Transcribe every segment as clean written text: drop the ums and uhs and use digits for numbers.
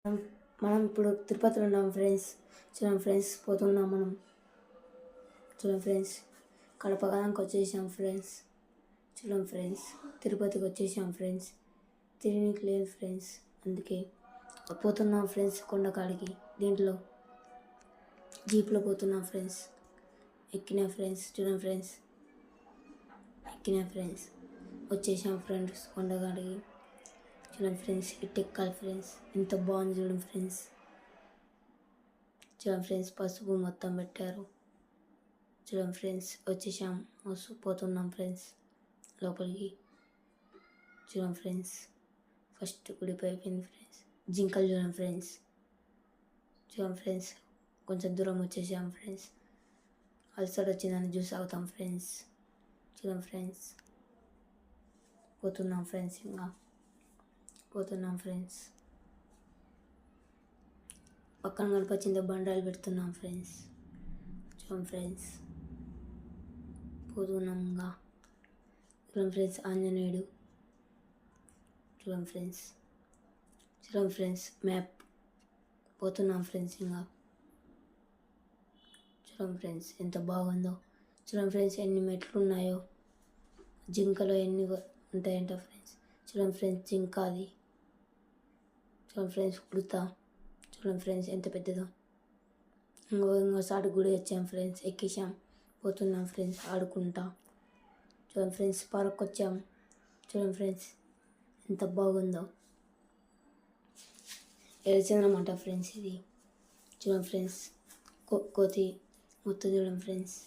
మనం మనం ఇప్పుడు తిరుపతిలో ఉన్నాం ఫ్రెండ్స్. చూడండి ఫ్రెండ్స్, పోతున్నాం మనం. చూడండి ఫ్రెండ్స్, కడప గదానికి వచ్చేసాం ఫ్రెండ్స్. చూడండి ఫ్రెండ్స్, తిరుపతికి వచ్చేసాం ఫ్రెండ్స్. తిరిగినికి లేదు ఫ్రెండ్స్, అందుకే పోతున్నాం ఫ్రెండ్స్ కొండకాడికి. దీంట్లో జీప్లో పోతున్నాం ఫ్రెండ్స్. ఎక్కినా ఫ్రెండ్స్, చూడండి ఫ్రెండ్స్, ఎక్కినా ఫ్రెండ్స్. వచ్చేసాం ఫ్రెండ్స్ కొండకాడికి. చూడండి ఫ్రెండ్స్, ఇటు ఎక్కాలి ఫ్రెండ్స్. ఎంత బాగుంది చూడండి ఫ్రెండ్స్. చూడండి ఫ్రెండ్స్, పసుపు మొత్తం పెట్టారు. చూడండి ఫ్రెండ్స్, వచ్చేసాం, పోతున్నాం ఫ్రెండ్స్ లోపలికి. చూడండి ఫ్రెండ్స్, ఫస్ట్ గుడిపై అయిపోయింది ఫ్రెండ్స్. జింకలు చూడండి ఫ్రెండ్స్. చూడండి ఫ్రెండ్స్, కొంచెం దూరం వచ్చేసాం ఫ్రెండ్స్. అలసట వచ్చిందని జ్యూస్ అవుతాం ఫ్రెండ్స్. చూడండి ఫ్రెండ్స్, పోతున్నాం ఫ్రెండ్స్, ఇంకా పోతున్నాం ఫ్రెండ్స్. పక్కన కనిపించిందో బండాలు పెడుతున్నాం ఫ్రెండ్స్. చూడండి ఫ్రెండ్స్, పోతున్నాం ఇంకా. చూడండి ఫ్రెండ్స్, ఆంజనేయుడు. చూడండి ఫ్రెండ్స్, చూడండి ఫ్రెండ్స్, మ్యాప్. పోతున్నాం ఫ్రెండ్స్ ఇంకా. చూడండి ఫ్రెండ్స్, ఎంత బాగుందో. చూడండి ఫ్రెండ్స్, ఎన్ని మెట్లు ఉన్నాయో. జింకలో ఎన్ని ఉంటాయంట ఫ్రెండ్స్. చూడండి ఫ్రెండ్స్, జింక అది. చూడండి ఫ్రెండ్స్, ఉడతా. చూడండి ఫ్రెండ్స్, ఎంత పెద్దదో. ఇంకోసారి గుడి వచ్చాం ఫ్రెండ్స్, ఎక్కేసాం. పోతున్నాం ఫ్రెండ్స్ ఆడుకుంటా. చూడండి ఫ్రెండ్స్, పార్క్ వచ్చాం. చూడండి ఫ్రెండ్స్, ఎంత బాగుందో. ఎర్రచందనమాట ఫ్రెండ్స్ ఇది. చూడండి ఫ్రెండ్స్, కోతి మొత్తం చూడండి ఫ్రెండ్స్.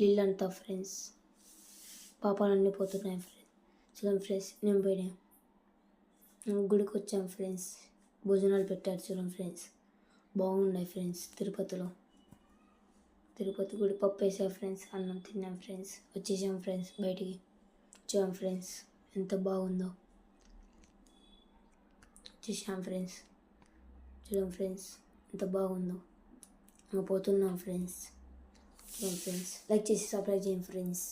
నీళ్ళంతా ఫ్రెండ్స్, పాపాలన్నీ పోతున్నాయి ఫ్రెండ్స్. చూడండి ఫ్రెండ్స్, నేను పోయినా. గుడికి వచ్చాం ఫ్రెండ్స్. భోజనాలు పెట్టారు చూడండి ఫ్రెండ్స్, బాగున్నాయి ఫ్రెండ్స్. తిరుపతి గుడి పప్పు వేసారు ఫ్రెండ్స్. అన్నం తిన్నాం ఫ్రెండ్స్. వచ్చేసాం ఫ్రెండ్స్ బయటికి. చూడండి ఫ్రెండ్స్, ఎంత బాగుందో. వచ్చేసాం ఫ్రెండ్స్. చూడండి ఫ్రెండ్స్, ఎంత బాగుందో. ఇంకా పోతున్నాం ఫ్రెండ్స్. చూడండి ఫ్రెండ్స్, లైక్ చేసి సబ్స్క్రైబ్ చేయండి ఫ్రెండ్స్.